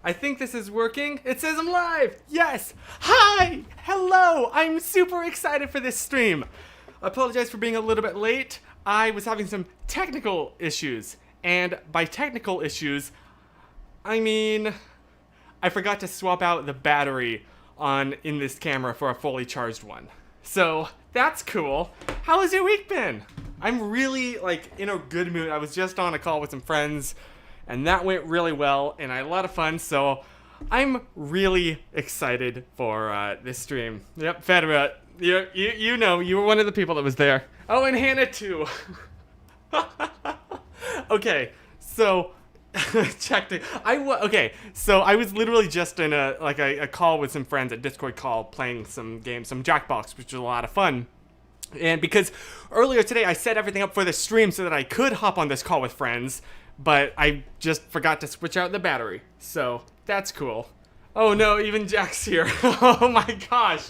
I think this is working. It says I'm live. Yes. Hi. Hello. I'm super excited for this stream. I apologize for being a little bit late. I was having some technical issues. And by technical issues, I mean I forgot to swap out the battery in this camera for a fully charged one. So, that's cool. How has your week been? I'm really in a good mood. I was just on a call with some friends and that went really well, and I had a lot of fun, so I'm really excited for this stream. Yep, Fedra, you know, you were one of the people that was there. Oh, and Hannah too. Okay, so so I was literally just in a call with some friends, a Discord call, playing some games, some Jackbox, which was a lot of fun. And because earlier today I set everything up for the stream so that I could hop on this call with friends, but I just forgot to switch out the battery. So, that's cool. Oh no, even Jack's here. Oh my gosh.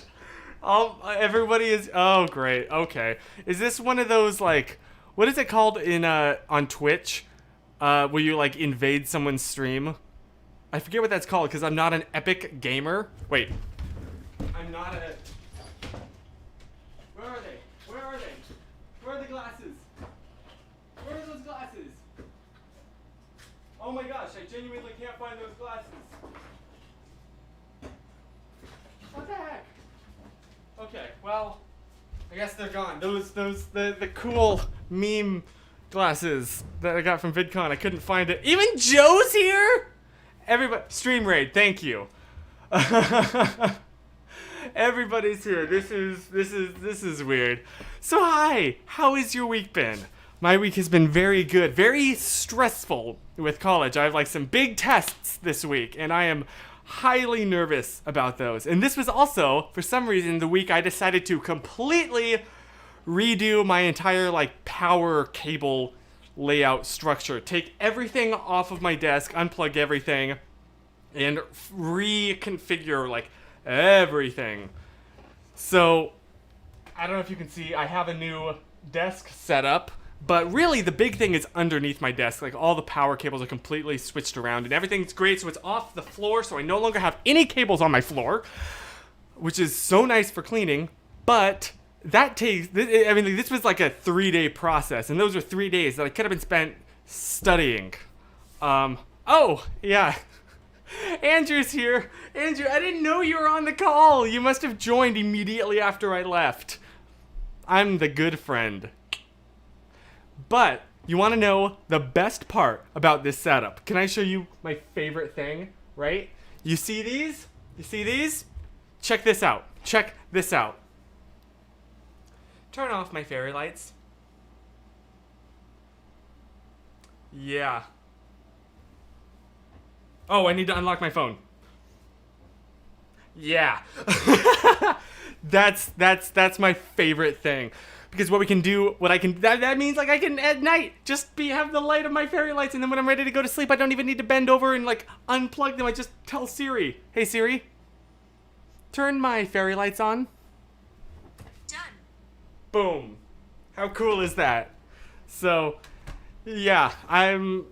Everybody is, oh great, okay. Is this one of those what is it called on Twitch? Where you invade someone's stream? I forget what that's called because I'm not an epic gamer. Wait. I'm not a... Where are they? Where are they? Where are the glasses? Where are those glasses? Oh my gosh, I genuinely can't find those glasses. What the heck? Okay, well, I guess they're gone. The cool meme glasses that I got from VidCon, I couldn't find it. Even Joe's here? Everybody, Stream Raid, thank you. Everybody's here. This is weird. So hi, how has your week been? My week has been very good, very stressful with college. I have some big tests this week, and I am highly nervous about those. And this was also, for some reason, the week I decided to completely redo my entire power cable layout structure. Take everything off of my desk, unplug everything, and reconfigure everything. So, I don't know if you can see, I have a new desk set up. But really, the big thing is underneath my desk. All the power cables are completely switched around, and everything's great, so it's off the floor, so I no longer have any cables on my floor, which is so nice for cleaning, but that takes... this was a 3-day process, and those are 3 days that I could have been spent studying. Oh, yeah. Andrew's here. Andrew, I didn't know you were on the call. You must have joined immediately after I left. I'm the good friend. But you want to know the best part about this setup? Can I show you my favorite thing, right? You see these? You see these? Check this out. Check this out. Turn off my fairy lights. Yeah. Oh, I need to unlock my phone. Yeah. That's my favorite thing. Because that means I can at night just have the light of my fairy lights, and then when I'm ready to go to sleep, I don't even need to bend over and unplug them. I just tell Siri, hey Siri, turn my fairy lights on. Done. Boom. How cool is that? So, yeah, I'm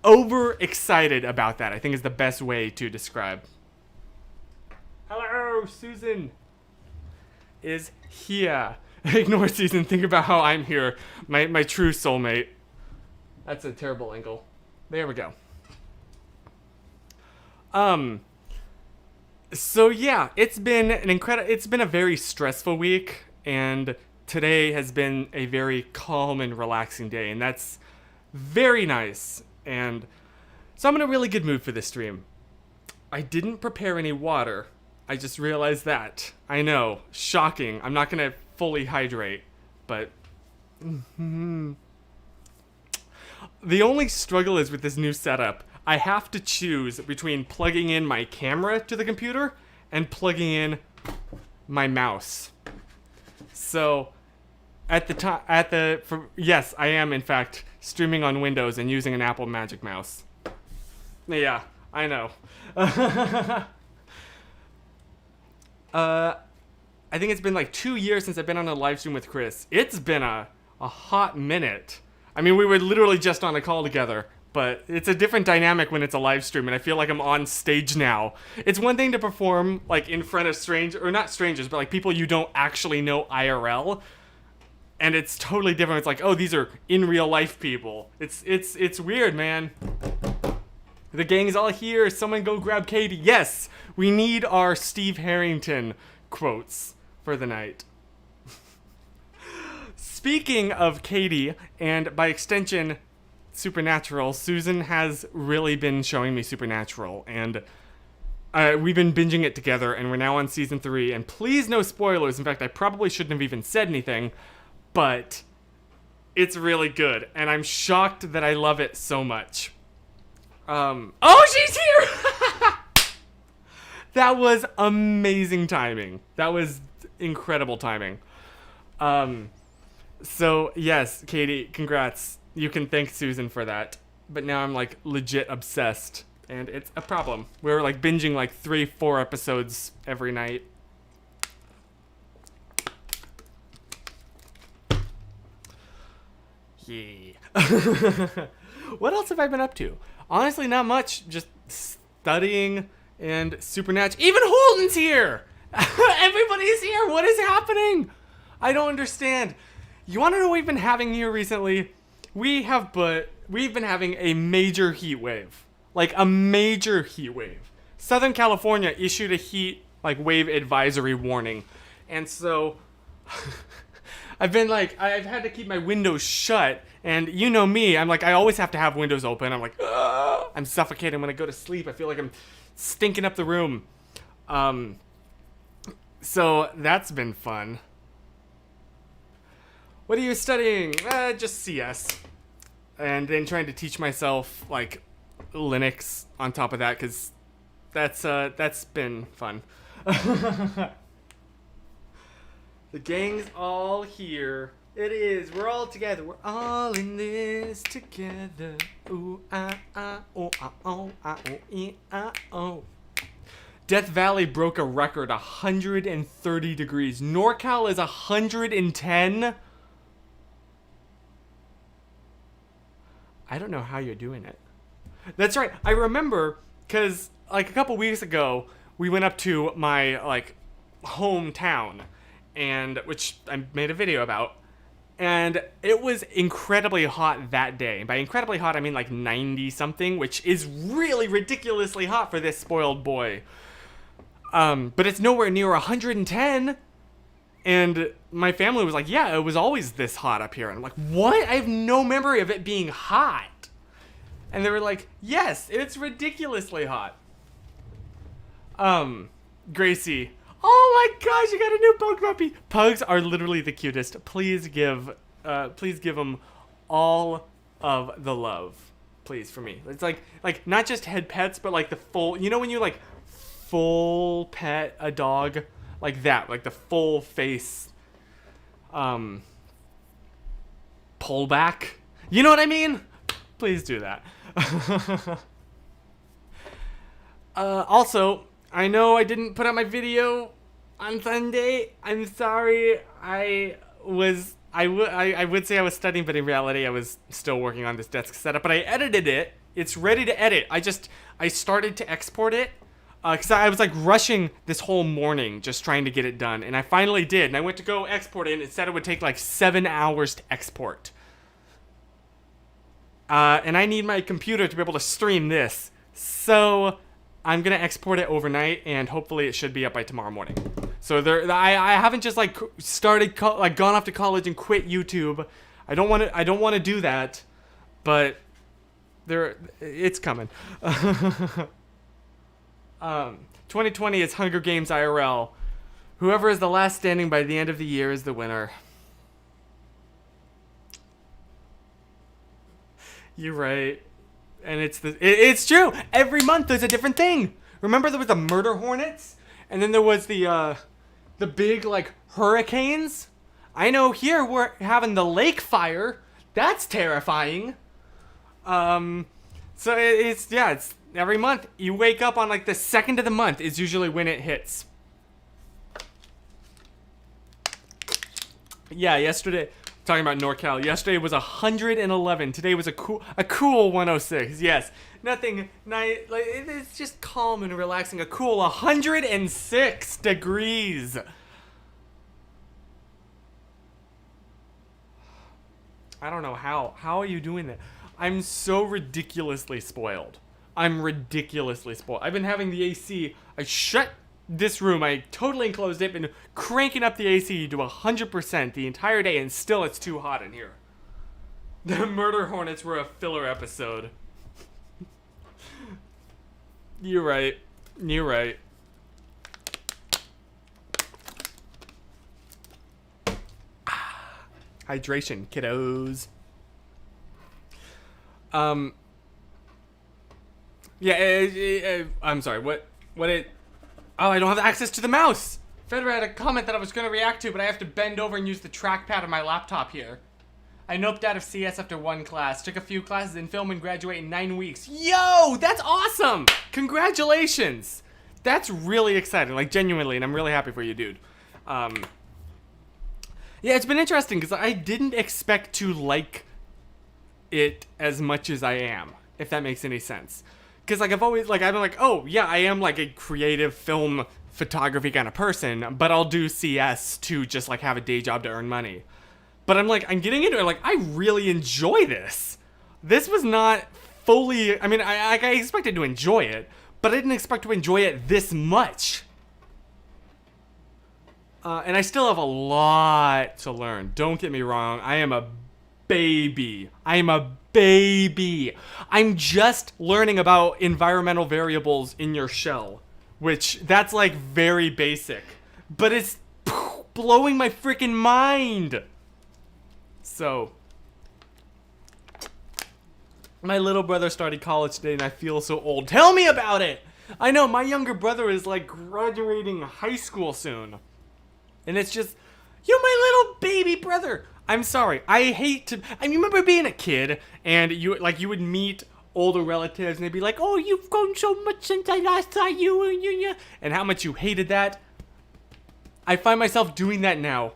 over excited about that. I think is the best way to describe. Hello, Susan is here. Ignore Susan, think about how I'm here. My true soulmate. That's a terrible angle. There we go. So yeah, it's been a very stressful week, and today has been a very calm and relaxing day, and that's very nice. And so I'm in a really good mood for this stream. I didn't prepare any water. I just realized that. I know, shocking. I'm not gonna fully hydrate, but the only struggle is with this new setup. I have to choose between plugging in my camera to the computer and plugging in my mouse. So, yes, I am in fact streaming on Windows and using an Apple Magic Mouse. Yeah, I know. I think it's been 2 years since I've been on a live stream with Chris. It's been a hot minute. I mean, we were literally just on a call together, but it's a different dynamic when it's a live stream, and I feel like I'm on stage now. It's one thing to perform like in front of not strangers, but like people you don't actually know IRL, and it's totally different. It's like, oh, these are in real life people. It's weird, man. The gang's all here. Someone go grab Katie. Yes, we need our Steve Harrington quotes for the night. Speaking of Katie, and by extension, Supernatural, Susan has really been showing me Supernatural, and we've been binging it together, and we're now on season 3, and please no spoilers. In fact, I probably shouldn't have even said anything, but it's really good, and I'm shocked that I love it so much. Oh, she's here! That was amazing timing. That was incredible timing. So, yes, Katie, congrats. You can thank Susan for that. But now I'm, like, legit obsessed. And it's a problem. We're, like, binging, like, 3-4 episodes every night. Yeah. What else have I been up to? Honestly, not much. Just studying and Supernatural. Even Holden's here! Everybody's here! What is happening? I don't understand. You want to know what we've been having here recently? We've been having a major heat wave. Like, a major heat wave. Southern California issued a heat, like, wave advisory warning. And so, I've had to keep my windows shut. And you know me, I'm like, I always have to have windows open. I'm like, ugh! I'm suffocating when I go to sleep. I feel like I'm stinking up the room. So, that's been fun. What are you studying? Just CS. And then trying to teach myself, like, Linux on top of that, because that's been fun. The gang's all here. It is. We're all together. We're all in this together. Ooh, ah, ah, oh, ah, oh, ah, oh, ah, oh. Death Valley broke a record, 130 degrees. NorCal is 110. I don't know how you're doing it. That's right. I remember, because, like, a couple weeks ago, we went up to my, like, hometown, and which I made a video about, and it was incredibly hot that day. By incredibly hot, I mean, like, 90-something, which is really ridiculously hot for this spoiled boy. But it's nowhere near 110. And my family was like, yeah, it was always this hot up here. And I'm like, what? I have no memory of it being hot. And they were like, yes, it's ridiculously hot. Gracie. Oh my gosh, you got a new pug puppy. Pugs are literally the cutest. Please give them all of the love. Please, for me. It's like not just head pets, but like the full, you know when you like full pet a dog? Like that, like the full face, pull back. You know what I mean? Please do that. Also, I know I didn't put out my video on Sunday. I'm sorry. I would say I was studying, but in reality, I was still working on this desk setup. But I edited it. It's ready to edit. I started to export it. Because I was like rushing this whole morning just trying to get it done. And I finally did. And I went to go export it and it said it would take like 7 hours to export. And I need my computer to be able to stream this. So I'm going to export it overnight and hopefully it should be up by tomorrow morning. So I haven't just like gone off to college and quit YouTube. I don't want to do that. But it's coming. 2020 is Hunger Games IRL. Whoever is the last standing by the end of the year is the winner. You're right. And it's true. Every month there's a different thing. Remember there was the murder hornets? And then there was the big like hurricanes? I know here we're having the lake fire. That's terrifying. So it's every month. You wake up on like the second of the month is usually when it hits. Yeah, yesterday. Talking about NorCal. Yesterday was 111. Today was a cool 106. Yes. Nothing nice. Like, it's just calm and relaxing. A cool 106 degrees. I don't know how. How are you doing that? I'm so ridiculously spoiled. I'm ridiculously spoiled. I've been having the AC. I shut this room. I totally enclosed it. Been cranking up the AC to 100% the entire day, and still it's too hot in here. The Murder Hornets were a filler episode. You're right. You're right. Hydration, kiddos. Yeah, I'm sorry, what it... Oh, I don't have access to the mouse! Fedra had a comment that I was going to react to, but I have to bend over and use the trackpad of my laptop here. I noped out of CS after one class, took a few classes in film and graduate in 9 weeks. Yo, that's awesome! Congratulations! That's really exciting, like genuinely, and I'm really happy for you, dude. Yeah, it's been interesting because I didn't expect to like it as much as I am, if that makes any sense. Because like I've been like, oh yeah, I am like a creative film photography kind of person, but I'll do CS to just like have a day job to earn money. But I'm getting into it, like I really enjoy this. This was not fully, I mean, I expected to enjoy it, but I didn't expect to enjoy it this much. And I still have a lot to learn. Don't get me wrong. I am a baby. I'm just learning about environmental variables in your shell, which that's like very basic, but it's blowing my freaking mind. So, my little brother started college today and I feel so old. Tell me about it. I know my younger brother is like graduating high school soon. And it's just, you're my little baby brother. I'm sorry. I remember being a kid and you would meet older relatives and they'd be like, oh, you've grown so much since I last saw you. And how much you hated that. I find myself doing that now.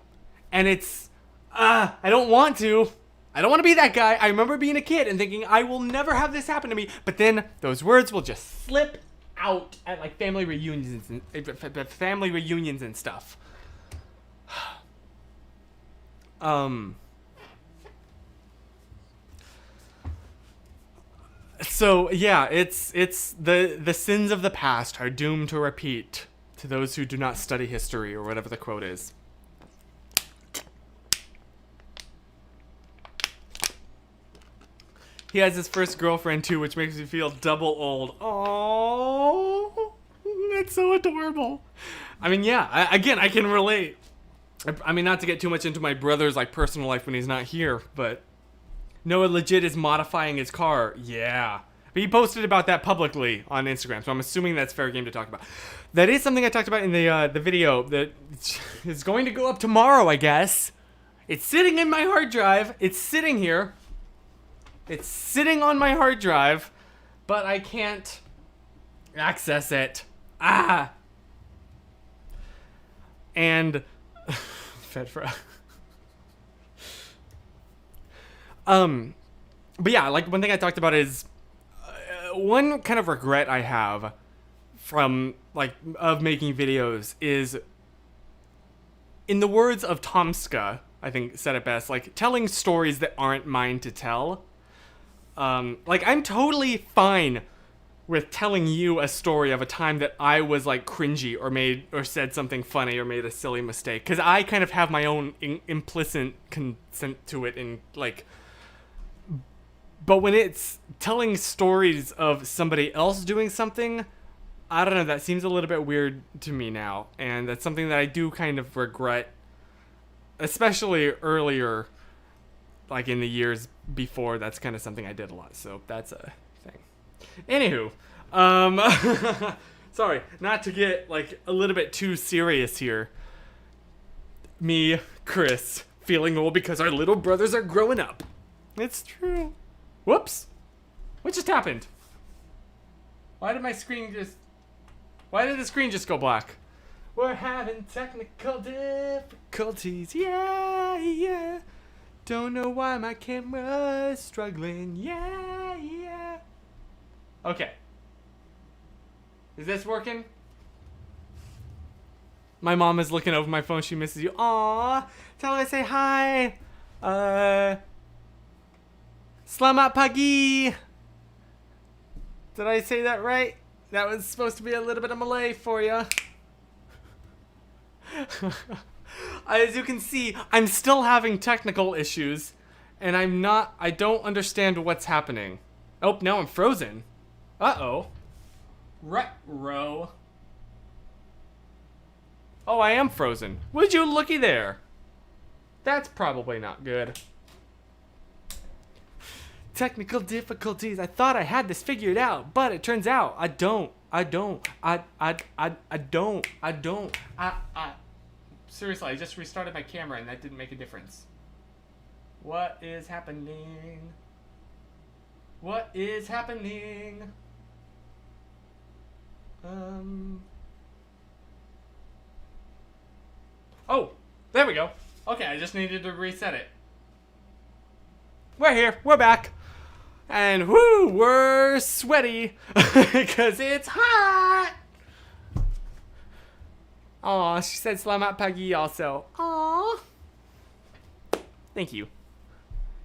And it's, I don't want to. I don't want to be that guy. I remember being a kid and thinking, I will never have this happen to me. But then those words will just slip out at like family reunions and stuff. So yeah, it's the sins of the past are doomed to repeat to those who do not study history, or whatever the quote is. He has his first girlfriend too, which makes me feel double old. Oh, that's so adorable. I mean, yeah, I can relate. I mean, not to get too much into my brother's like personal life when he's not here, but Noah legit is modifying his car. Yeah. But he posted about that publicly on Instagram, so I'm assuming that's fair game to talk about. That is something I talked about in the video that is going to go up tomorrow, I guess. It's sitting in my hard drive. It's sitting here. It's sitting on my hard drive, but I can't access it. And Fedra. But yeah, like one thing I talked about is one kind of regret I have from of making videos is, in the words of Tomska, I think said it best, like telling stories that aren't mine to tell. Like I'm totally fine with telling you a story of a time that I was like cringy or said something funny or made a silly mistake, because I kind of have my own implicit consent to it, and like, but when it's telling stories of somebody else doing something, I don't know, that seems a little bit weird to me now, and that's something that I do kind of regret, especially earlier, like in the years before. That's kind of something I did a lot, so that's a thing. Anywho, sorry, not to get like a little bit too serious here. Me, Chris, feeling old because our little brothers are growing up. It's true. Whoops. What just happened? Why did the screen just go black? We're having technical difficulties. Yeah. Don't know why my camera's struggling. Yeah, yeah. Okay. Is this working? My mom is looking over my phone. She misses you. Aww. Tell her I say hi. Selamat pagi. Did I say that right? That was supposed to be a little bit of Malay for you. As you can see, I'm still having technical issues, and I don't understand what's happening. Oh, now I'm frozen. Uh-oh. Ruh-roh. Oh, I am frozen. Would you looky there? That's probably not good. Technical difficulties. I thought I had this figured out, but it turns out I don't. Seriously, I just restarted my camera and that didn't make a difference. What is happening? What is happening? Oh, there we go. Okay, I just needed to reset it. We're here. We're back. And whoo, we're sweaty because it's hot. Aw, she said selamat pagi also. Aw. Thank you.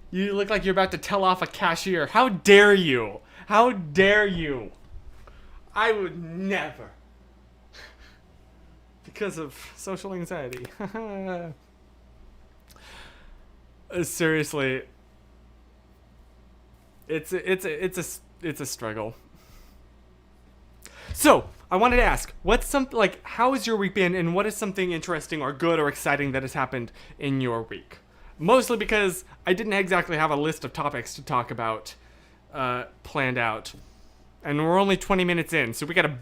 You look like you're about to tell off a cashier. How dare you? How dare you? I would never. Because of social anxiety. Seriously. It's a struggle. So, I wanted to ask, how has your week been, and what is something interesting or good or exciting that has happened in your week? Mostly because I didn't exactly have a list of topics to talk about planned out. And we're only 20 minutes in, so we gotta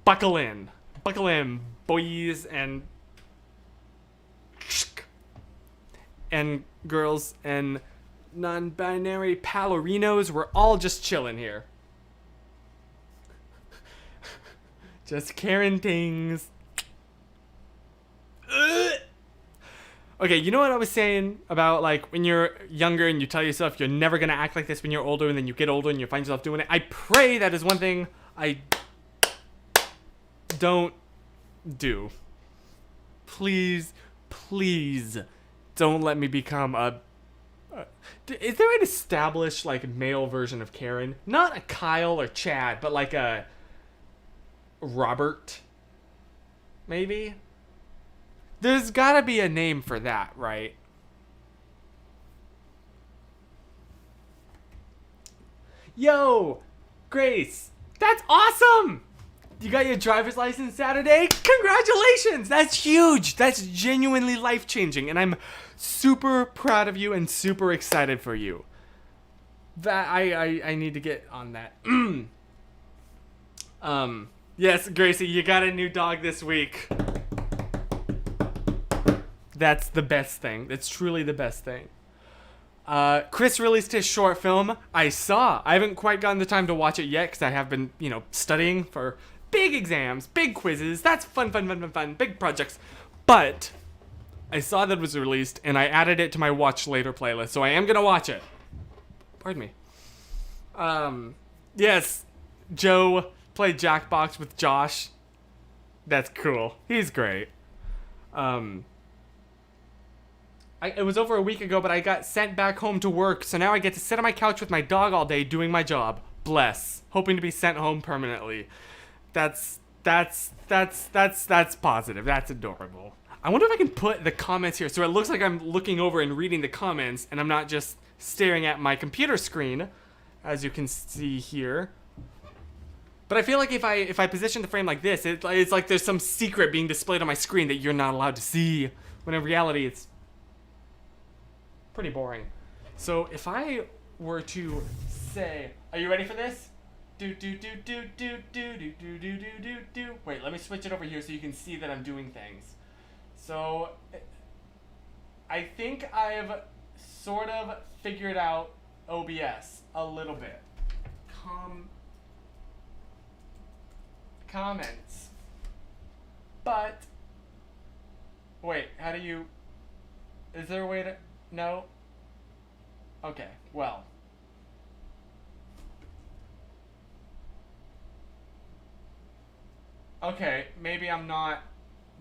buckle in. Buckle in, boys and girls and non-binary palorinos. We're all just chilling here. Just caring things. Okay, you know what I was saying about, like, when you're younger and you tell yourself you're never gonna act like this when you're older, and then you get older and you find yourself doing it? I pray that is one thing I don't do. Please, please don't let me become a... Is there an established, like, male version of Karen? Not a Kyle or Chad, but like a Robert, maybe? There's gotta be a name for that, right? Yo, Grace, that's awesome! You got your driver's license Saturday? Congratulations! That's huge! That's genuinely life-changing, and I'm super proud of you and super excited for you. That I need to get on that. Yes, Gracie, you got a new dog this week. That's the best thing. That's truly the best thing. Chris released his short film. I haven't quite gotten the time to watch it yet because I have been, studying for big exams, big quizzes. That's fun. Big projects. But I saw that it was released and I added it to my watch later playlist. So I am going to watch it. Pardon me. Yes, Joe played Jackbox with Josh. That's cool. He's great. It was over a week ago, but I got sent back home to work, so now I get to sit on my couch with my dog all day doing my job. Bless. Hoping to be sent home permanently. That's positive. That's adorable. I wonder if I can put the comments here so it looks like I'm looking over and reading the comments and I'm not just staring at my computer screen, as you can see here. But I feel like if I position the frame like this, it's like there's some secret being displayed on my screen that you're not allowed to see, when in reality it's pretty boring. So if I were to say, are you ready for this? Do. Wait, let me switch it over here so you can see that I'm doing things. So I think I've sort of figured out OBS a little bit. Comments. But wait, how do you... Is there a way to... No. Okay, well. Okay, maybe I'm not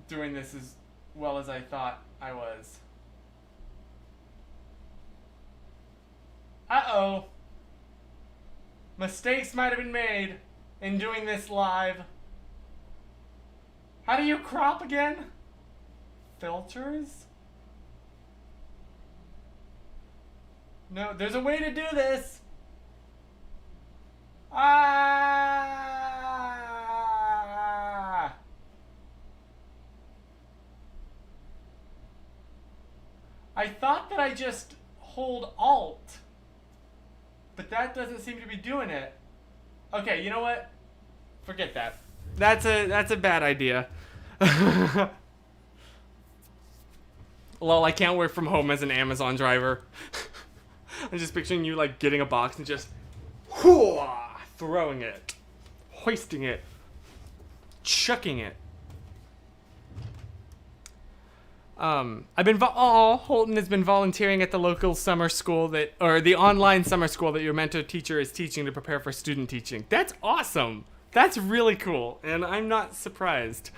doing this as well as I thought I was. Uh-oh. Mistakes might have been made in doing this live. How do you crop again? Filters? No, there's a way to do this. Ah! I thought that I just hold Alt, but that doesn't seem to be doing it. Okay, you know what? Forget that. That's a bad idea. Lol, I can't work from home as an Amazon driver. I'm just picturing you like getting a box and just throwing it, hoisting it, chucking it. Holton has been volunteering at the local summer school or the online summer school that your mentor teacher is teaching to prepare for student teaching. That's awesome. That's really cool, and I'm not surprised.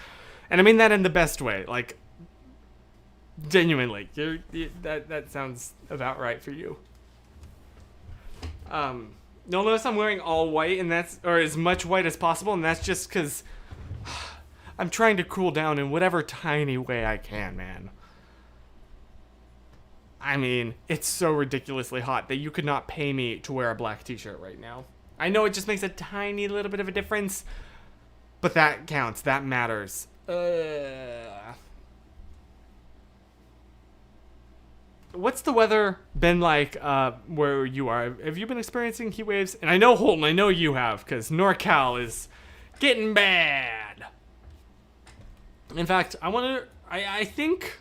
And I mean that in the best way, like, genuinely. That sounds about right for you. You'll notice I'm wearing all white, or as much white as possible, and that's just because I'm trying to cool down in whatever tiny way I can, man. I mean, it's so ridiculously hot that you could not pay me to wear a black t-shirt right now. I know it just makes a tiny little bit of a difference, but that counts. That matters. What's the weather been like where you are? Have you been experiencing heat waves? And I know, Holton, I know you have, because NorCal is getting bad. In fact, I think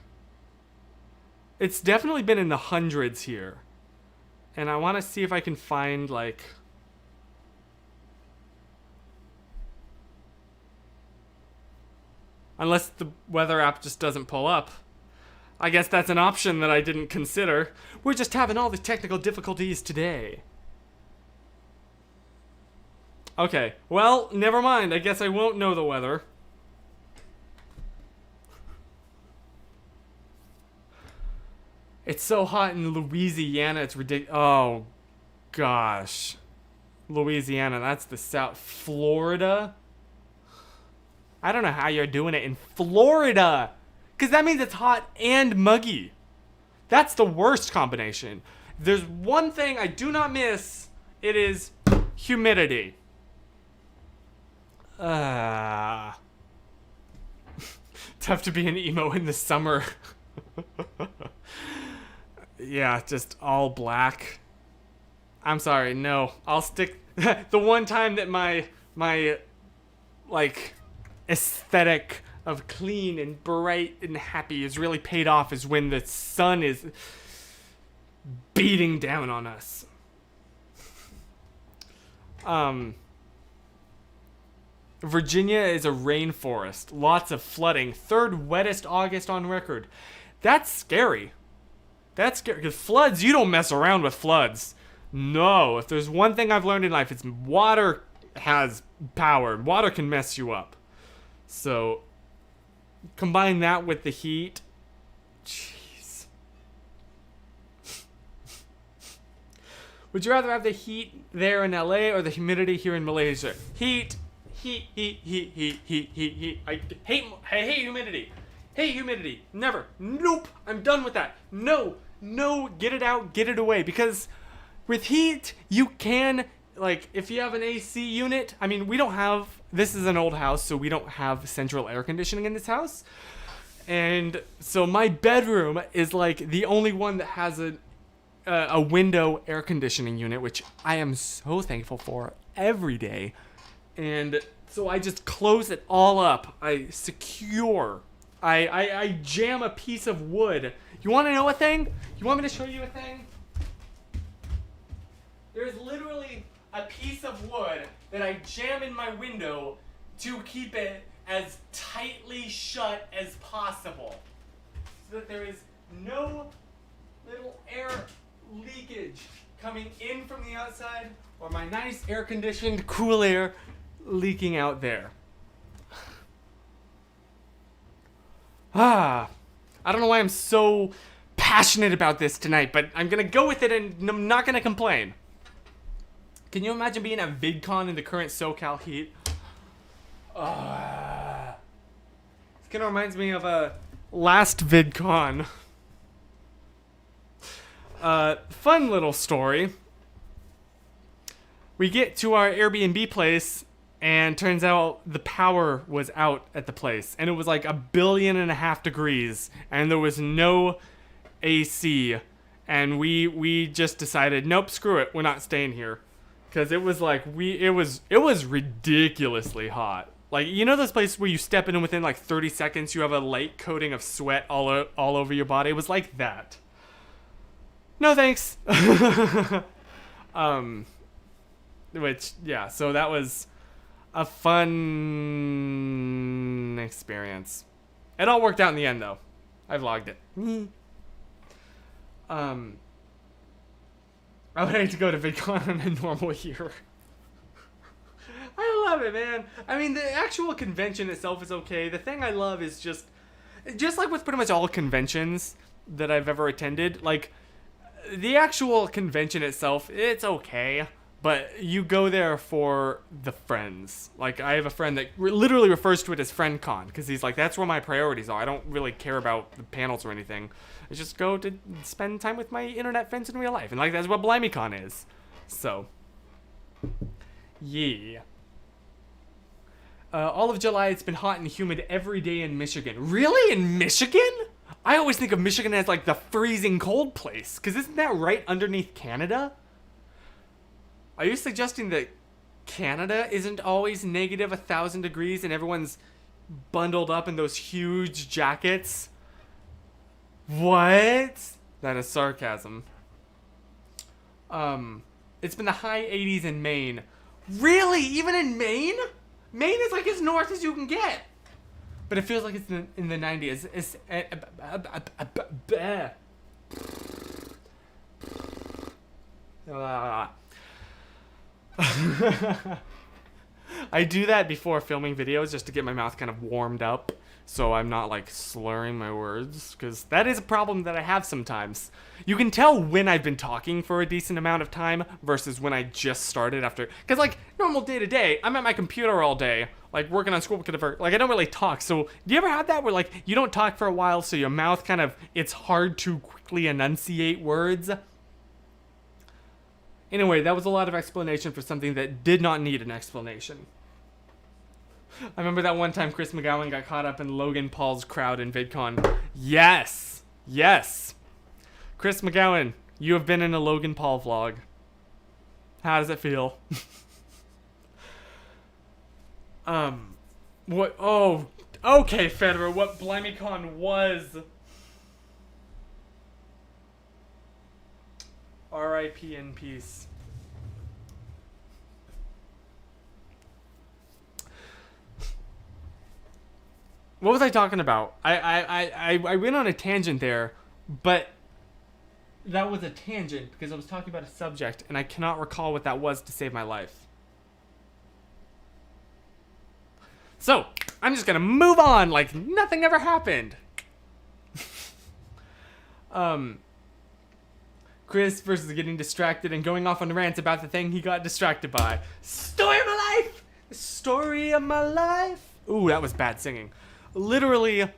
it's definitely been in the hundreds here. And I want to see if I can find, like, unless the weather app just doesn't pull up. I guess that's an option that I didn't consider. We're just having all the technical difficulties today. Okay, well, never mind. I guess I won't know the weather. It's so hot in Louisiana, it's ridiculous. Oh, gosh. Louisiana, that's the South. Florida? I don't know how you're doing it in Florida. Because that means it's hot and muggy. That's the worst combination. There's one thing I do not miss. It is humidity. Tough to be an emo in the summer. Yeah, just all black. I'm sorry, no. I'll stick... The one time that my like, aesthetic of clean and bright and happy is really paid off is when the sun is beating down on us. Virginia is a rainforest. Lots of flooding. Third wettest August on record. That's scary. That's scary. Because floods, you don't mess around with floods. No. If there's one thing I've learned in life, it's water has power. Water can mess you up. So, combine that with the heat. Jeez. Would you rather have the heat there in LA or the humidity here in Malaysia? Heat. I hate humidity. Hate humidity. Never. Nope. I'm done with that. No. Get it out. Get it away. Because with heat, you can, like, if you have an AC unit, I mean, we don't have, this is an old house, so we don't have central air conditioning in this house. And so my bedroom is, like, the only one that has a window air conditioning unit, which I am so thankful for every day. And so I just close it all up. I secure. I jam a piece of wood. You want to know a thing? You want me to show you a thing? There's literally a piece of wood that I jam in my window to keep it as tightly shut as possible. So that there is no little air leakage coming in from the outside or my nice air-conditioned cool air leaking out there. I don't know why I'm so passionate about this tonight, but I'm gonna go with it and I'm not gonna complain. Can you imagine being at VidCon in the current SoCal heat? This kind of reminds me of a last VidCon. Fun little story. We get to our Airbnb place, and turns out the power was out at the place, and it was like 1.5 billion degrees, and there was no AC, and we just decided, nope, screw it, we're not staying here, because it was like it was ridiculously hot. Like, you know those places where you step in and within like 30 seconds you have a light coating of sweat all over your body? It was like that. No thanks. Which, yeah, so that was a fun experience. It all worked out in the end, though. I vlogged it. I would hate to go to VidCon in a normal year. I love it, man. I mean, the actual convention itself is okay. The thing I love is just like with pretty much all conventions that I've ever attended, like, the actual convention itself, it's okay. But you go there for the friends. Like, I have a friend that literally refers to it as FriendCon, because he's like, that's where my priorities are. I don't really care about the panels or anything. I just go to spend time with my internet friends in real life. And, like, that's what BlimeyCon is. So, yeah. All of July, it's been hot and humid every day in Michigan. Really? In Michigan? I always think of Michigan as, like, the freezing cold place. Because isn't that right underneath Canada? Are you suggesting that Canada isn't always negative 1,000 degrees and everyone's bundled up in those huge jackets? What? That is sarcasm. It's been the high 80s in Maine. Really? Even in Maine? Maine is like as north as you can get. But it feels like it's in the 90s. I do that before filming videos just to get my mouth kind of warmed up so I'm not like slurring my words, because that is a problem that I have sometimes. You can tell when I've been talking for a decent amount of time versus when I just started after, because like normal day to day I'm at my computer all day like working on school, whatever. Like I don't really talk. So do you ever have that where like you don't talk for a while so your mouth kind of, it's hard to quickly enunciate words? Anyway, that was a lot of explanation for something that did not need an explanation. I remember that one time Chris McGowan got caught up in Logan Paul's crowd in VidCon. Yes! Yes! Chris McGowan, you have been in a Logan Paul vlog. How does it feel? What? Oh, okay, Federer, what BlimeyCon was. R.I.P. in peace. What was I talking about? I went on a tangent there, but that was a tangent because I was talking about a subject and I cannot recall what that was to save my life. So, I'm just gonna move on like nothing ever happened. Chris versus getting distracted and going off on rants about the thing he got distracted by. Story of my life! Story of my life! Ooh, that was bad singing. Literally,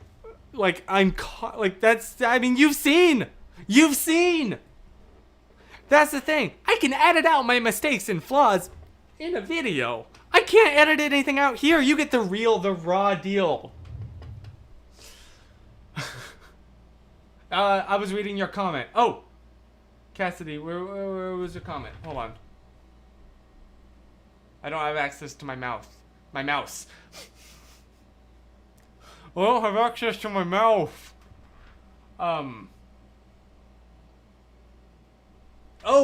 like, like, that's, I mean, you've seen! You've seen! That's the thing. I can edit out my mistakes and flaws in a video. I can't edit anything out here. You get the raw deal. I was reading your comment. Oh! Cassidy, where was your comment? Hold on. I don't have access to my mouse. My mouse. I don't have access to my mouth. Oh,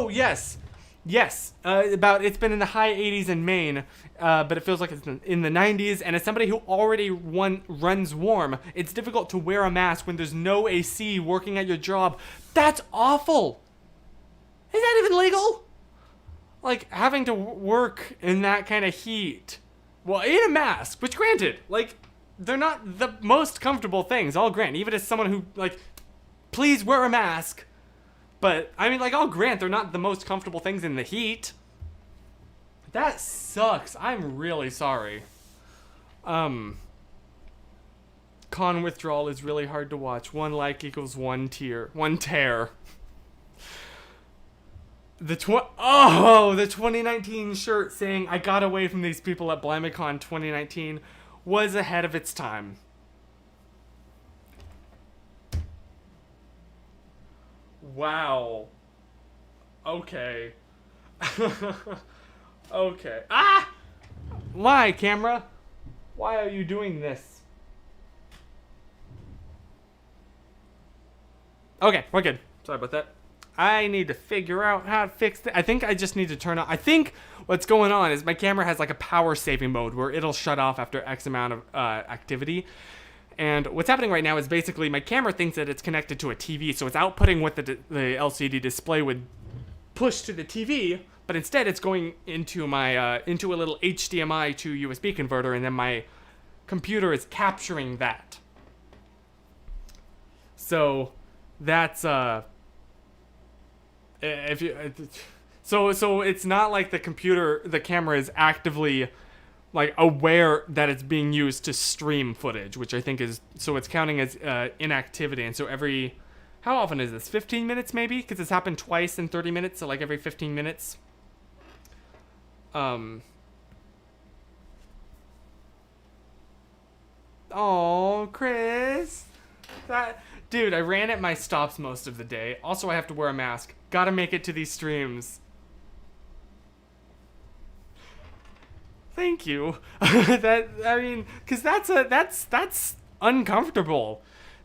yes. Yes. About it's been in the high 80s in Maine, but it feels like it's in the 90s. And as somebody who already runs warm, it's difficult to wear a mask when there's no AC working at your job. That's awful. Is that even legal? Like, having to work in that kind of heat. Well, in a mask, which granted, like, they're not the most comfortable things, I'll grant. Even as someone who, like, please wear a mask. But, I mean, like, I'll grant they're not the most comfortable things in the heat. That sucks. I'm really sorry. Con Withdrawal is really hard to watch. 1 like equals 1 tear. 1 tear. The 2019 shirt saying I got away from these people at BlimeyCon 2019 was ahead of its time. Wow. Okay. Okay. Ah! Why, camera? Why are you doing this? Okay, we're good. Sorry about that. I need to figure out how to fix it. I think I just need to turn on. I think what's going on is my camera has like a power saving mode where it'll shut off after X amount of activity. And what's happening right now is basically my camera thinks that it's connected to a TV, so it's outputting what the LCD display would push to the TV, but instead it's going into my into a little HDMI to USB converter, and then my computer is capturing that. So that's if you so it's not like the camera is actively like aware that it's being used to stream footage, which I think is, so it's counting as inactivity. And so every, how often is this? 15 minutes maybe? Because it's happened twice in 30 minutes, so like every 15 minutes. Oh, Chris. Dude, I ran at my stops most of the day. Also, I have to wear a mask. Gotta make it to these streams. Thank you. Because that's uncomfortable.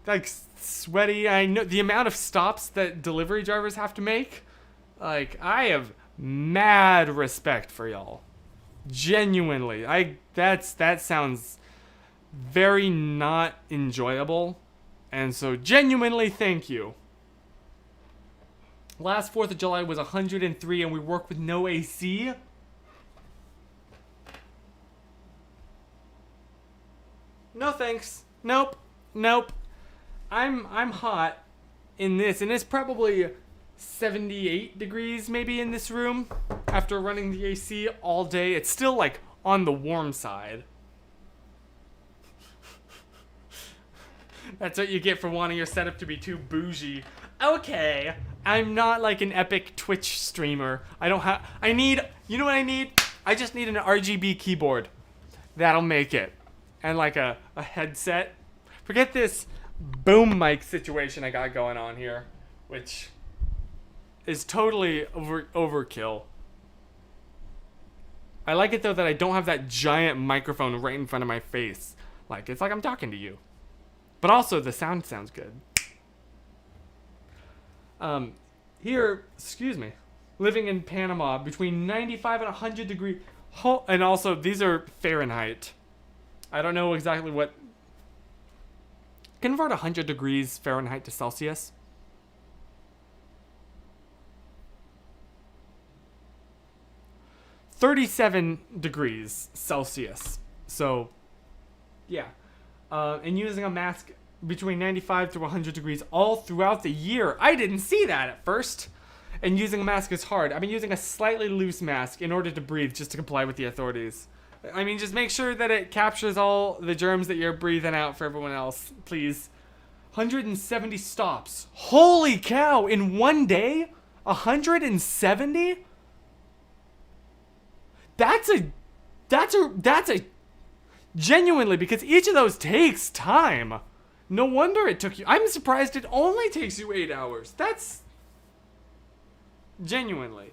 Like, sweaty. I know the amount of stops that delivery drivers have to make. Like, I have mad respect for y'all. Genuinely. That sounds very not enjoyable. And so, genuinely, thank you. Last 4th of July was 103 and we work with no AC. No thanks. Nope. I'm hot in this, and it's probably 78 degrees maybe in this room after running the AC all day. It's still like on the warm side. That's what you get for wanting your setup to be too bougie. Okay, I'm not like an epic Twitch streamer. You know what I need? I just need an RGB keyboard. That'll make it. And like a headset. Forget this boom mic situation I got going on here, which is totally overkill. I like it though that I don't have that giant microphone right in front of my face. Like, it's like I'm talking to you. But also the sound sounds good. Here, excuse me, living in Panama between 95 and 100 degrees. And also these are Fahrenheit. I don't know exactly what. Convert 100 degrees Fahrenheit to Celsius. $37 degrees Celsius. So, yeah. And using a mask between 95 to 100 degrees all throughout the year. I didn't see that at first. And using a mask is hard. I've been using a slightly loose mask in order to breathe just to comply with the authorities. I mean, just make sure that it captures all the germs that you're breathing out for everyone else, please. 170 stops. Holy cow, in one day? 170? That's a genuinely, because each of those takes time. No wonder it took you. I'm surprised it only takes you 8 hours. That's genuinely.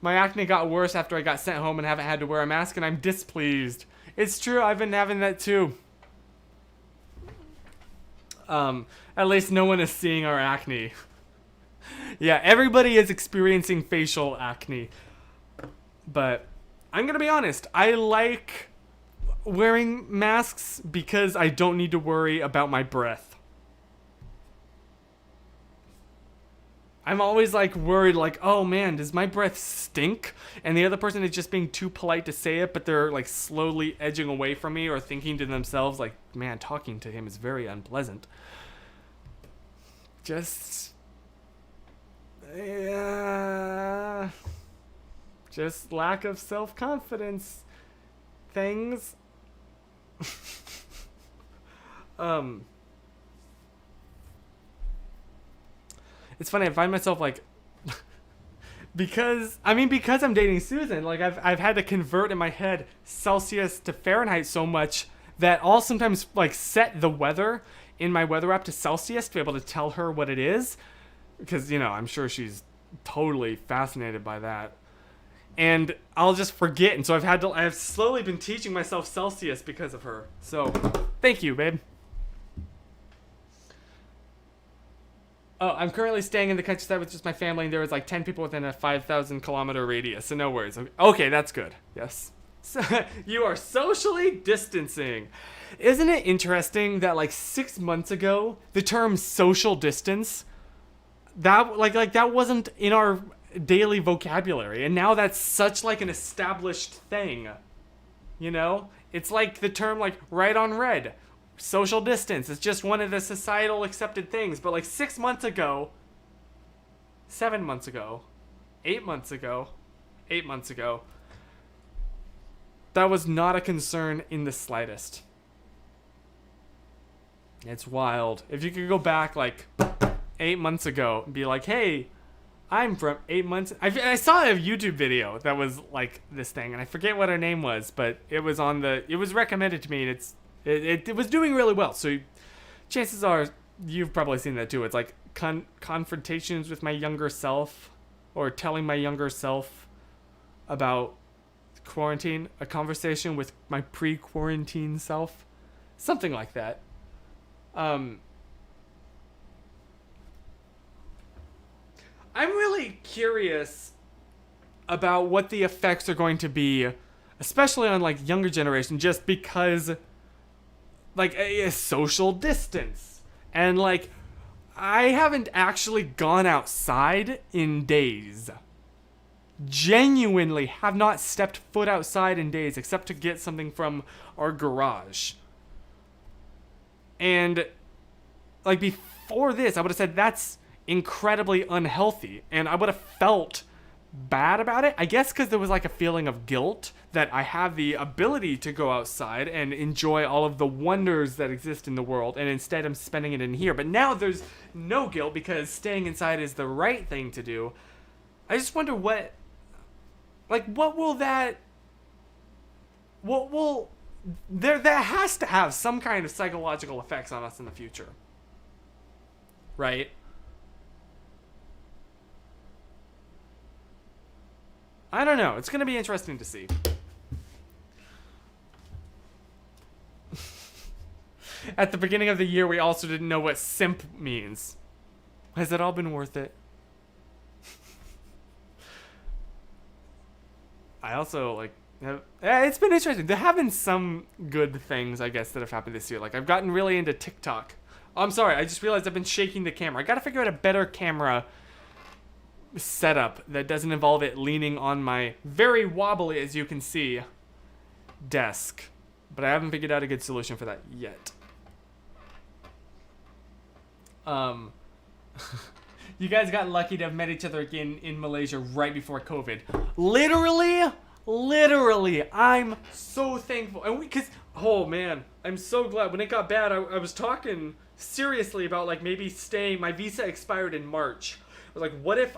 My acne got worse after I got sent home and haven't had to wear a mask, and I'm displeased. It's true, I've been having that too. At least no one is seeing our acne. Yeah, everybody is experiencing facial acne. But I'm gonna be honest, I like wearing masks because I don't need to worry about my breath. I'm always like worried, like, oh man, does my breath stink? And the other person is just being too polite to say it, but they're like slowly edging away from me or thinking to themselves, like, man, talking to him is very unpleasant. Just. Yeah. Just lack of self confidence. Things. It's funny, I find myself like because I'm dating Susan, like I've had to convert in my head Celsius to Fahrenheit so much that I'll sometimes like set the weather in my weather app to Celsius to be able to tell her what it is, because I'm sure she's totally fascinated by that. And I'll just forget, and so I've slowly been teaching myself Celsius because of her. So, thank you, babe. Oh, I'm currently staying in the countryside with just my family, and there was like 10 people within a 5,000 kilometer radius, so no worries. Okay, that's good. Yes. So, you are socially distancing. Isn't it interesting that like 6 months ago, the term social distance, that that wasn't in our daily vocabulary, and now that's such like an established thing. It's like the term like right on red. Social distance. It's just one of the societal accepted things. But like 6 months ago, 7 months ago, 8 months ago, that was not a concern in the slightest. It's wild. If you could go back like 8 months ago and be like, hey, I'm from 8 months. I saw a YouTube video that was like this thing, and I forget what her name was, but it was recommended to me, and it was doing really well. So chances are you've probably seen that too. It's like confrontations with my younger self, or telling my younger self about quarantine, a conversation with my pre-quarantine self, something like that. I'm really curious about what the effects are going to be, especially on like younger generation, just because like a social distance. And like I haven't actually gone outside in days. Genuinely have not stepped foot outside in days except to get something from our garage. And like before this, I would have said that's incredibly unhealthy, and I would have felt bad about it, I guess, because there was like a feeling of guilt that I have the ability to go outside and enjoy all of the wonders that exist in the world, and instead I'm spending it in here. But now there's no guilt because staying inside is the right thing to do. I just wonder what will that has to have some kind of psychological effects on us in the future, right? I don't know. It's going to be interesting to see. At the beginning of the year, we also didn't know what simp means. Has it all been worth it? I also, it's been interesting. There have been some good things, I guess, that have happened this year. Like, I've gotten really into TikTok. Oh, I'm sorry. I just realized I've been shaking the camera. I got to figure out a better camera setup that doesn't involve it leaning on my very wobbly, as you can see, desk. But I haven't figured out a good solution for that yet. You guys got lucky to have met each other again in Malaysia right before COVID. Literally, I'm so thankful. And oh man, I'm so glad. When it got bad, I was talking seriously about like maybe staying. My visa expired in March. I was like, what if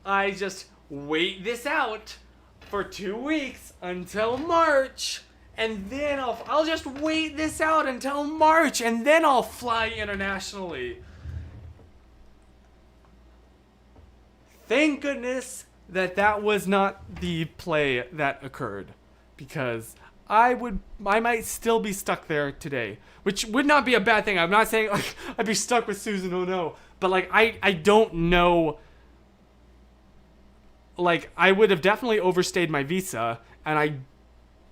I just wait this out for 2 weeks until March, and then I'll just wait this out until March, and then I'll fly internationally. Thank goodness that was not the play that occurred, because I might still be stuck there today, which would not be a bad thing. I'm not saying like I'd be stuck with Susan, oh no, but like I don't know. Like, I would have definitely overstayed my visa, and I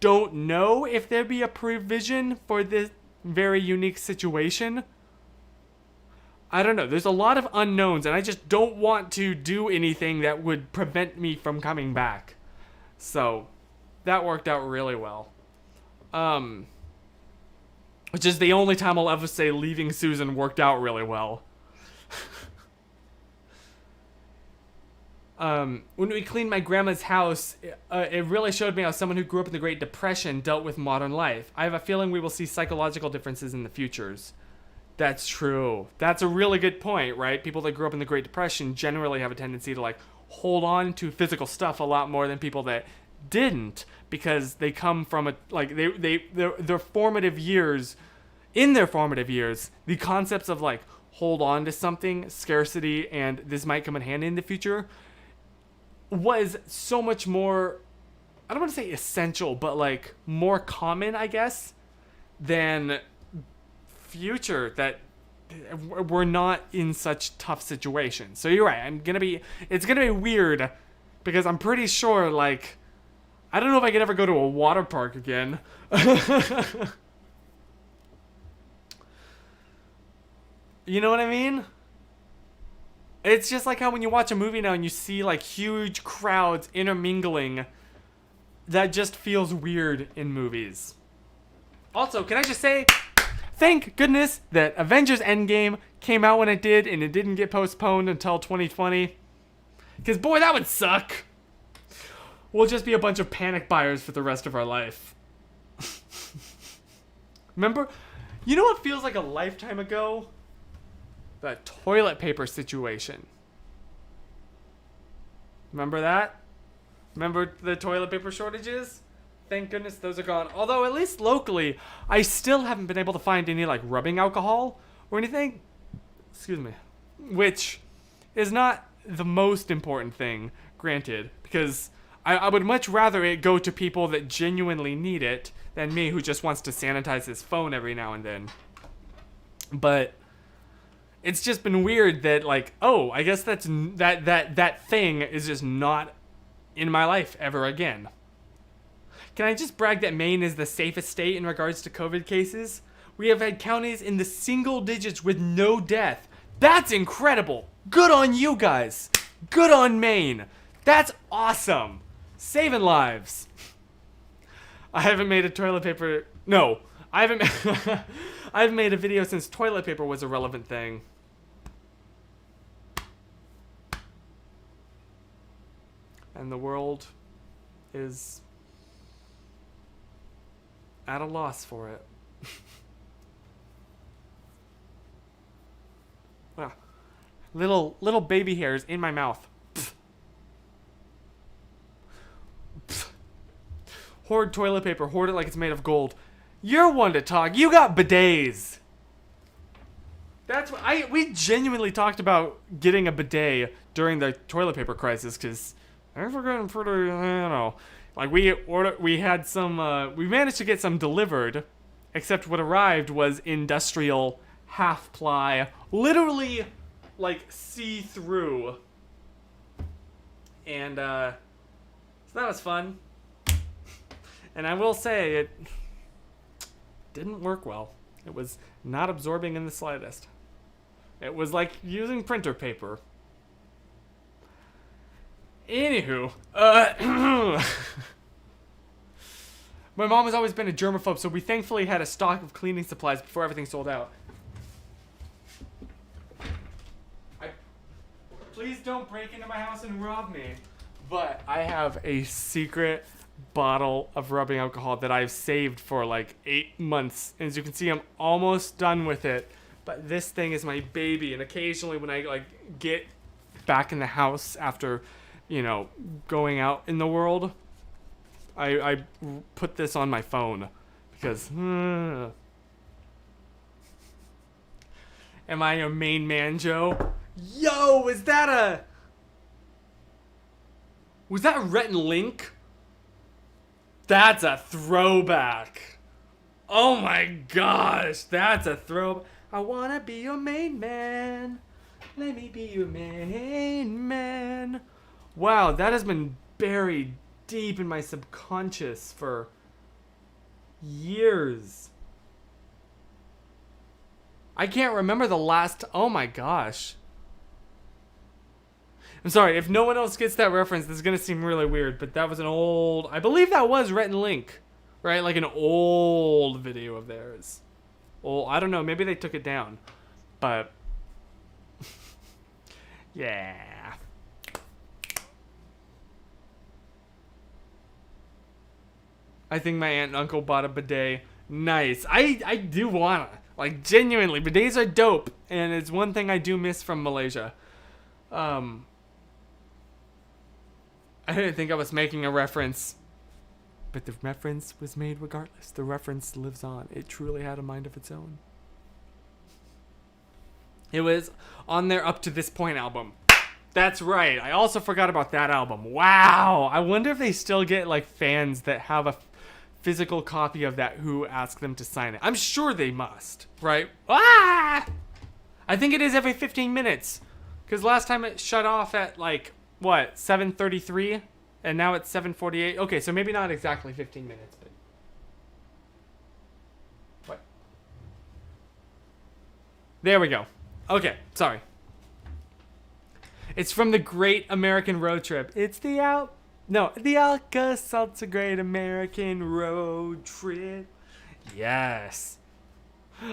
don't know if there'd be a provision for this very unique situation. I don't know. There's a lot of unknowns, and I just don't want to do anything that would prevent me from coming back. So, that worked out really well. Which is the only time I'll ever say leaving Susan worked out really well. When we cleaned my grandma's house, it really showed me how someone who grew up in the Great Depression dealt with modern life. I have a feeling we will see psychological differences in the futures. That's true. That's a really good point, right? People that grew up in the Great Depression generally have a tendency to like hold on to physical stuff a lot more than people that didn't, because they come from a like their formative years. In their formative years, the concepts of like hold on to something, scarcity, and this might come in handy in the future was so much more, I don't want to say essential, but like more common, I guess, than future that we're not in such tough situations. So you're right. It's gonna be weird because I'm pretty sure like I don't know if I could ever go to a water park again. You know what I mean? It's just like how when you watch a movie now and you see like huge crowds intermingling, that just feels weird in movies. Also, can I just say, thank goodness that Avengers Endgame came out when it did and it didn't get postponed until 2020. Because boy, that would suck. We'll just be a bunch of panic buyers for the rest of our life. Remember? You know what feels like a lifetime ago? The toilet paper situation. Remember that? Remember the toilet paper shortages? Thank goodness those are gone. Although at least locally, I still haven't been able to find any like rubbing alcohol or anything. Excuse me. Which is not the most important thing, granted, because I would much rather it go to people that genuinely need it than me who just wants to sanitize his phone every now and then. But it's just been weird that like, oh, I guess that thing is just not in my life ever again. Can I just brag that Maine is the safest state in regards to COVID cases? We have had counties in the single digits with no death. That's incredible. Good on you guys. Good on Maine. That's awesome. Saving lives. I haven't made a toilet paper. No, I haven't. I haven't made a video since toilet paper was a relevant thing. And the world is at a loss for it. Wow. Little baby hairs in my mouth. Hoard toilet paper. Hoard it like it's made of gold. You're one to talk. You got bidets. That's what we genuinely talked about getting a bidet during the toilet paper crisis because I forgot pretty, you know, like we had some, we managed to get some delivered, except what arrived was industrial half ply, literally like see-through, and so that was fun. And I will say it didn't work well. It was not absorbing in the slightest. It was like using printer paper. Anywho, my mom has always been a germaphobe, so we thankfully had a stock of cleaning supplies before everything sold out. Please don't break into my house and rob me. But I have a secret bottle of rubbing alcohol that I've saved for like 8 months. And as you can see, I'm almost done with it. But this thing is my baby, and occasionally when I like get back in the house after, you know, going out in the world, I put this on my phone because am I a main man, Joe? Yo, was that Rhett and Link? That's a throwback. Oh my gosh, that's a throw. I wanna be your main man. Let me be your main man. Wow, that has been buried deep in my subconscious for years. I can't remember the last. Oh my gosh. I'm sorry, if no one else gets that reference, this is going to seem really weird, but that was an old. I believe that was Rhett and Link, right? Like an old video of theirs. Oh, I don't know. Maybe they took it down. But. Yeah. I think my aunt and uncle bought a bidet. Nice. I do wanna. Like, genuinely, bidets are dope. And it's one thing I do miss from Malaysia. I didn't think I was making a reference. But the reference was made regardless. The reference lives on. It truly had a mind of its own. It was on their Up to This Point album. That's right. I also forgot about that album. Wow. I wonder if they still get like fans that have a physical copy of that who ask them to sign it. I'm sure they must, right? Ah! I think it is every 15 minutes. Because last time it shut off at like, what, 7:33? And now it's 7:48. Okay, so maybe not exactly 15 minutes, but... What? There we go. Okay, sorry. It's from the Great American Road Trip. It's the Alka-Seltzer Great American Road Trip. Yes.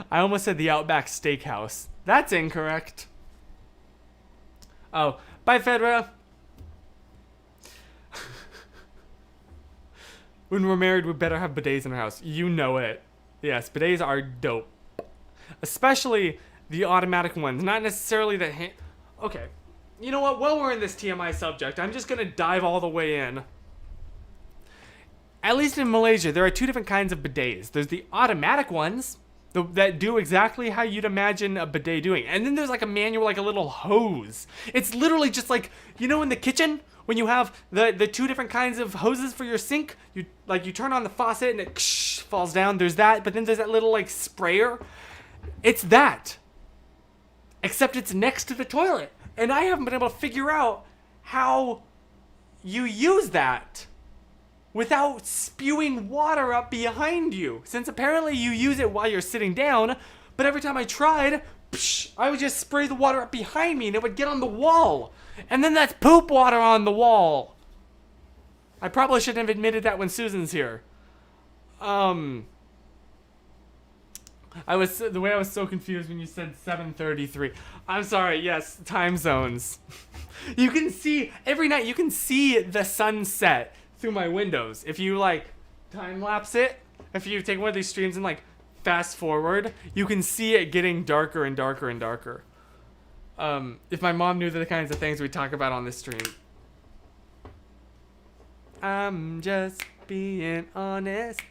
I almost said the Outback Steakhouse. That's incorrect. Oh, bye, Fedra. When we're married, we better have bidets in our house. You know it. Yes, bidets are dope. Especially the automatic ones. Not necessarily the Okay. You know what? While we're in this TMI subject, I'm just going to dive all the way in. At least in Malaysia, there are two different kinds of bidets. There's the automatic ones that do exactly how you'd imagine a bidet doing. And then there's like a manual, like a little hose. It's literally just like, you know, in the kitchen, when you have the two different kinds of hoses for your sink, you turn on the faucet and it falls down. There's that, but then there's that little like sprayer. It's that. Except it's next to the toilet. And I haven't been able to figure out how you use that without spewing water up behind you. Since apparently you use it while you're sitting down, but every time I tried, I would just spray the water up behind me and it would get on the wall. And then that's poop water on the wall. I probably shouldn't have admitted that when Susan's here. The way I was so confused when you said 7:33. I'm sorry, yes, time zones. You can see, every night you can see the sunset through my windows. If you like time lapse it, if you take one of these streams and like fast forward, you can see it getting darker and darker and darker. If my mom knew the kinds of things we talk about on this stream. I'm just being honest,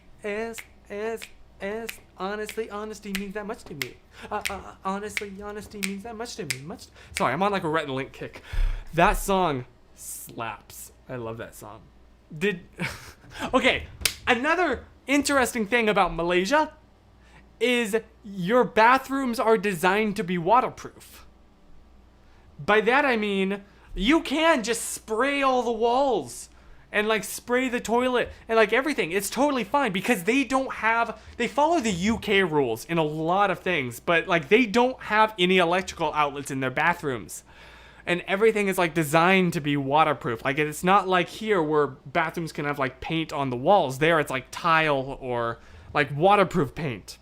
honestly, honesty means that much to me. Honestly, honesty means that much to me. Sorry, I'm on like a Rhett and Link kick. That song slaps. I love that song. Okay, another interesting thing about Malaysia is your bathrooms are designed to be waterproof. By that I mean, you can just spray all the walls and like spray the toilet and like everything. It's totally fine because they follow the UK rules in a lot of things, but like they don't have any electrical outlets in their bathrooms. And everything is like designed to be waterproof. Like it's not like here where bathrooms can have like paint on the walls. There it's like tile or like waterproof paint.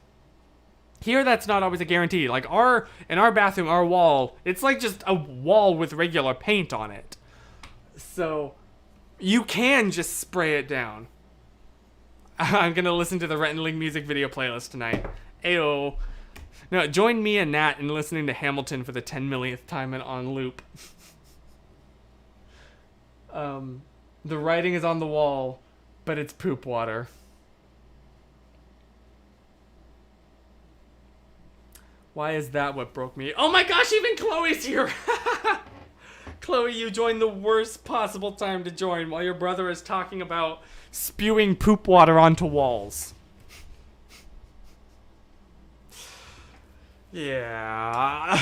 Here that's not always a guarantee. Like in our bathroom, our wall, it's like just a wall with regular paint on it. So you can just spray it down. I'm gonna listen to the Rhett and Link music video playlist tonight. Ayo. No, join me and Nat in listening to Hamilton for the 10 millionth time and on loop. The writing is on the wall, but it's poop water. Why is that what broke me? Oh my gosh, even Chloe's here! Chloe, you joined the worst possible time to join while your brother is talking about spewing poop water onto walls. Yeah.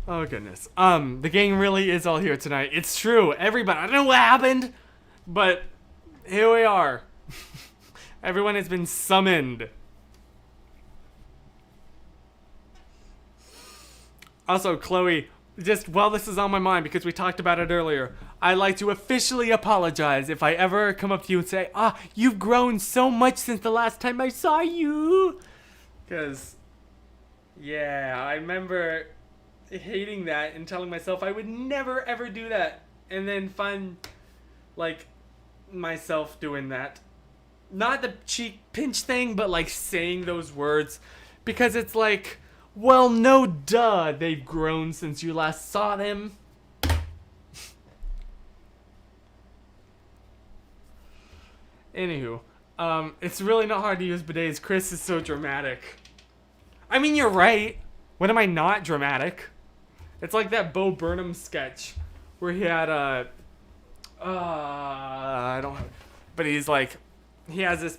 Oh goodness. The gang really is all here tonight. It's true. Everybody, I don't know what happened, but here we are. Everyone has been summoned. Also, Chloe, just while this is on my mind, because we talked about it earlier, I'd like to officially apologize if I ever come up to you and say, you've grown so much since the last time I saw you. Because, yeah, I remember hating that and telling myself I would never ever do that. And then find, like, myself doing that. Not the cheek pinch thing, but like saying those words. Because it's like, well, no duh, they've grown since you last saw them. Anywho, it's really not hard to use bidets. Chris is so dramatic. I mean, you're right. When am I not dramatic? It's like that Bo Burnham sketch where he had I don't have, but he's like, he has this.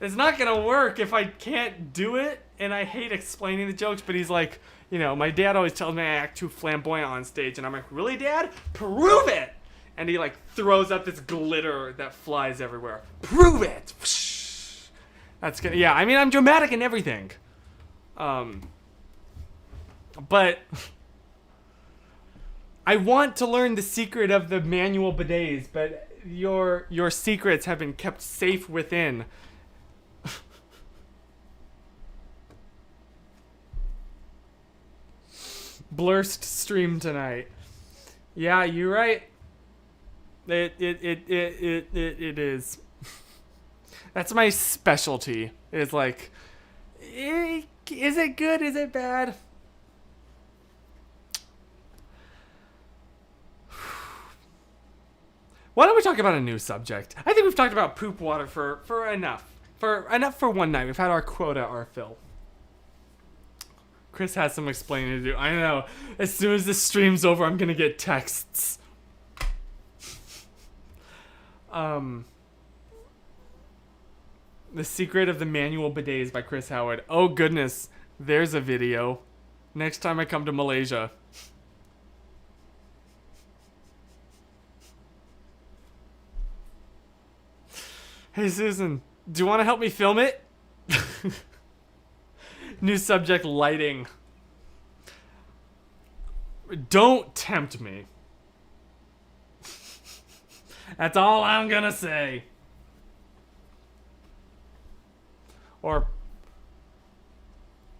It's not gonna work if I can't do it, and I hate explaining the jokes, but he's like, my dad always tells me I act too flamboyant on stage, and I'm like, really, Dad? Prove it! And he like throws up this glitter that flies everywhere. Prove it! That's good. Yeah, I mean, I'm dramatic in everything. But I want to learn the secret of the manual bidets, but your secrets have been kept safe within. Blurst stream tonight. Yeah, you're right. It is. That's my specialty. Is like, is it good? Is it bad? Why don't we talk about a new subject? I think we've talked about poop water for enough. For one night. We've had our quota, our fill. Chris has some explaining to do. I know. As soon as this stream's over, I'm gonna get texts. The Secret of the Manual Bidets by Chris Howard. Oh goodness, there's a video. Next time I come to Malaysia. Hey Susan, do you want to help me film it? New subject, lighting. Don't tempt me. That's all I'm gonna say. Or,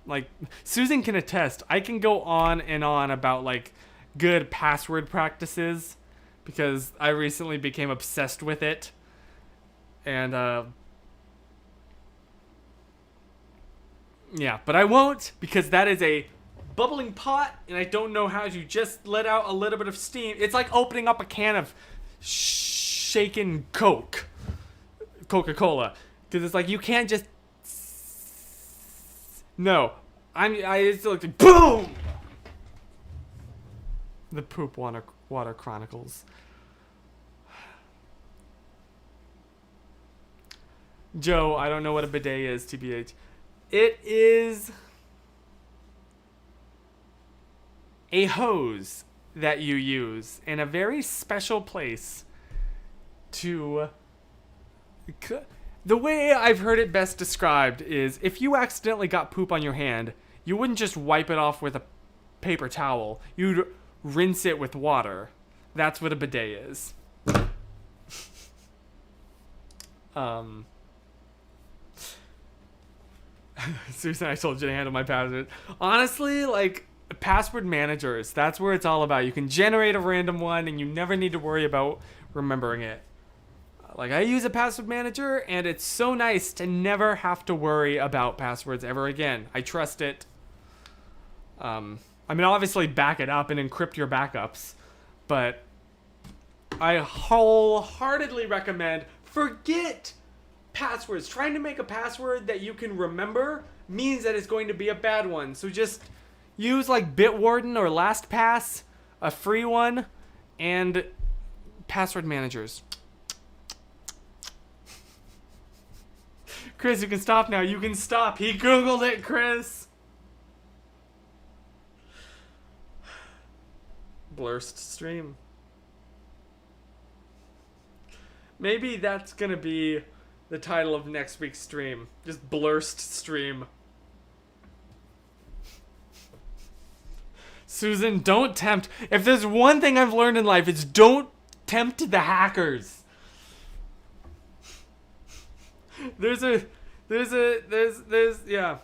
like, Susan can attest. I can go on and on about, like, good password practices because I recently became obsessed with it. And, yeah, but I won't because that is a bubbling pot and I don't know how to just let out a little bit of steam. It's like opening up a can of shaken Coca-Cola. Because it's like, you can't just... No. It's like, boom! The Poop Water Chronicles. Joe, I don't know what a bidet is, TBH. It is a hose that you use in a very special place to... The way I've heard it best described is if you accidentally got poop on your hand, you wouldn't just wipe it off with a paper towel. You'd rinse it with water. That's what a bidet is. Susan, I told you to handle my password. Honestly, like, password managers, that's where it's all about. You can generate a random one and you never need to worry about remembering it. Like, I use a password manager and it's so nice to never have to worry about passwords ever again. I trust it. I mean, obviously back it up and encrypt your backups, but I wholeheartedly recommend forget passwords. Trying to make a password that you can remember means that it's going to be a bad one. So just use like Bitwarden or LastPass, a free one, and password managers. Chris, you can stop now. You can stop. He Googled it, Chris. Blurst stream. Maybe that's gonna be the title of next week's stream. Just Blurst stream. Susan, don't tempt. If there's one thing I've learned in life, it's don't tempt the hackers. There's yeah.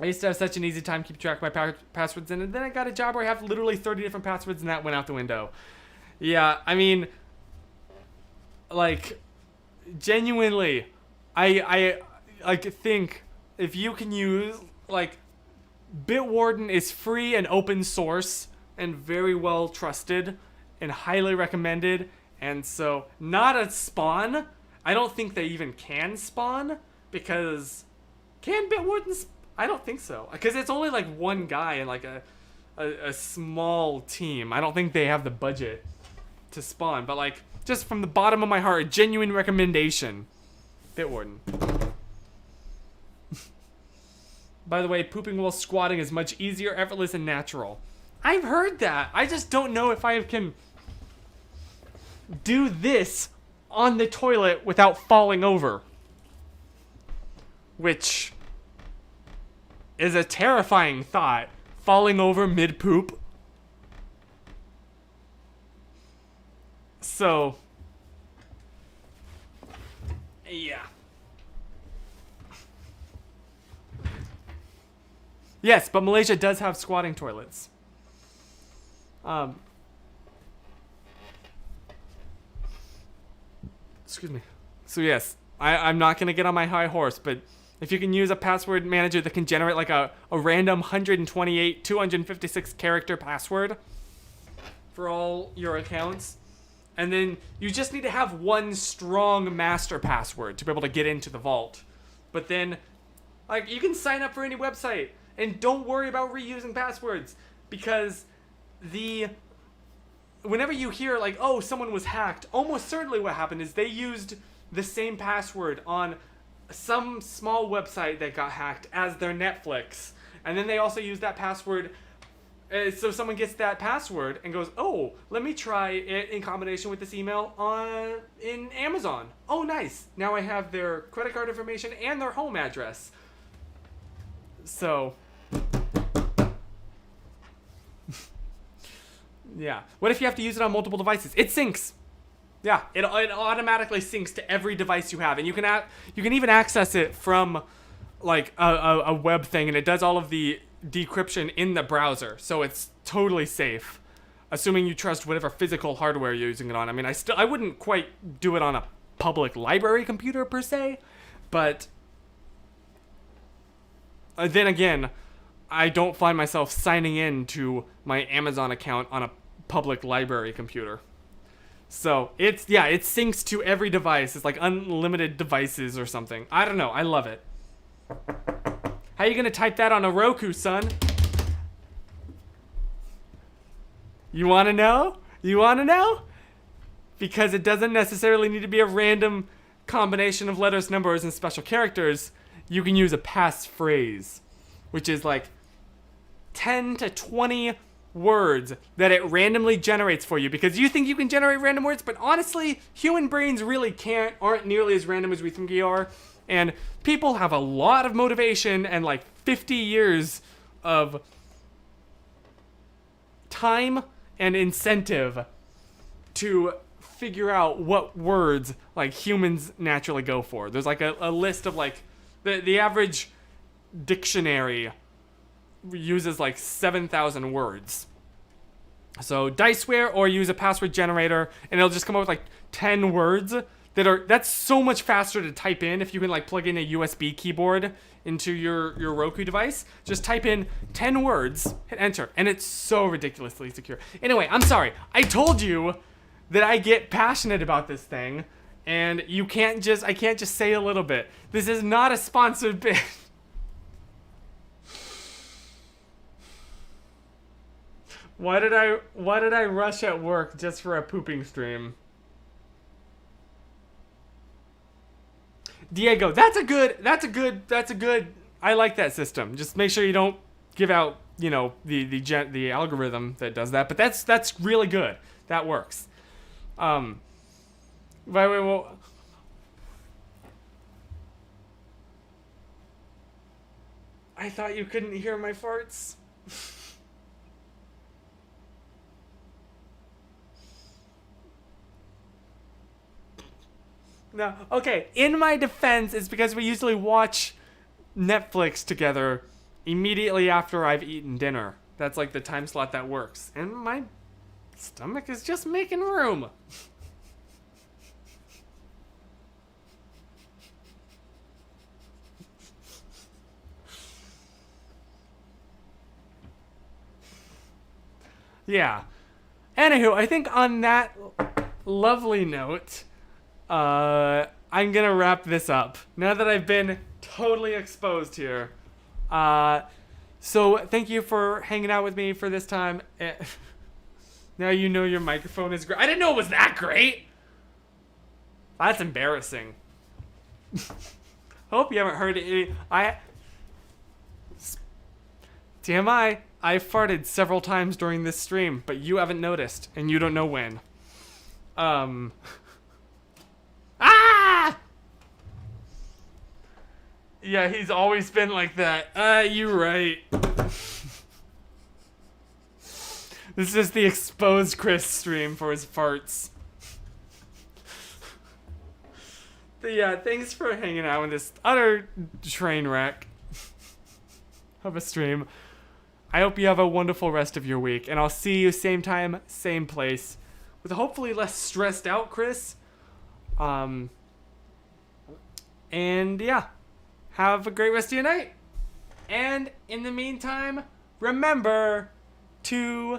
I used to have such an easy time keeping track of my passwords, and then I got a job where I have literally 30 different passwords, and that went out the window. Yeah, I mean, like, genuinely, I like think if you can use, like, Bitwarden is free and open source and very well trusted and highly recommended, and so not a spawn. I don't think they even can spawn, because can Bitwarden I don't think so, because it's only like one guy and like a small team. I don't think they have the budget to spawn, but like just from the bottom of my heart, a genuine recommendation. Bitwarden. By the way, pooping while squatting is much easier, effortless, and natural. I've heard that. I just don't know if I can do this on the toilet without falling over. Which is a terrifying thought. Falling over mid-poop. So, yeah. Yes, but Malaysia does have squatting toilets. Excuse me. So yes, I'm not gonna get on my high horse, but if you can use a password manager that can generate like a random 128, 256 character password for all your accounts, and then you just need to have one strong master password to be able to get into the vault. But then, like, you can sign up for any website and don't worry about reusing passwords, because whenever you hear like, oh, someone was hacked, almost certainly what happened is they used the same password on some small website that got hacked as their Netflix, and then they also use that password. So someone gets that password and goes, oh, let me try it in combination with this email in Amazon. Oh, nice. Now I have their credit card information and their home address. So, yeah. What if you have to use it on multiple devices? It syncs. Yeah, it automatically syncs to every device you have, and you can even access it from like a web thing, and it does all of the decryption in the browser, so it's totally safe, assuming you trust whatever physical hardware you're using it on. I mean, I wouldn't quite do it on a public library computer per se, but then again, I don't find myself signing in to my Amazon account on a public library computer. So it syncs to every device. It's like unlimited devices or something. I don't know. I love it. How you gonna type that on a Roku, son? You wanna know? You wanna know? Because it doesn't necessarily need to be a random combination of letters, numbers, and special characters. You can use a passphrase, which is like 10 to 20 words that it randomly generates for you, because you think you can generate random words, but honestly, human brains really aren't nearly as random as we think they are, and people have a lot of motivation and like 50 years of time and incentive to figure out what words like humans naturally go for. There's like a list of like the average dictionary uses like 7,000 words. So Diceware, or use a password generator, and it'll just come up with like 10 words that's so much faster to type in if you can like plug in a USB keyboard into your Roku device. Just type in 10 words, hit enter, and it's so ridiculously secure. Anyway, I'm sorry. I told you that I get passionate about this thing, and I can't just say a little bit. This is not a sponsored bit. Why did I rush at work just for a pooping stream? Diego, that's a good, I like that system. Just make sure you don't give out, the algorithm that does that, but that's really good. That works. By the way, well, I thought you couldn't hear my farts. No, okay. In my defense, it's because we usually watch Netflix together immediately after I've eaten dinner. That's like the time slot that works. And my stomach is just making room. Yeah. Anywho, I think on that lovely note, I'm gonna wrap this up. Now that I've been totally exposed here. So thank you for hanging out with me for this time. Now you know your microphone is great. I didn't know it was that great. That's embarrassing. Hope you haven't heard it. TMI, I farted several times during this stream, but you haven't noticed, and you don't know when. Ah! Yeah, he's always been like that. You're right. This is the exposed Chris stream for his farts. But yeah, thanks for hanging out with this utter train wreck of a stream. I hope you have a wonderful rest of your week, and I'll see you same time, same place, with a hopefully less stressed out Chris. And yeah, have a great rest of your night. And in the meantime, remember to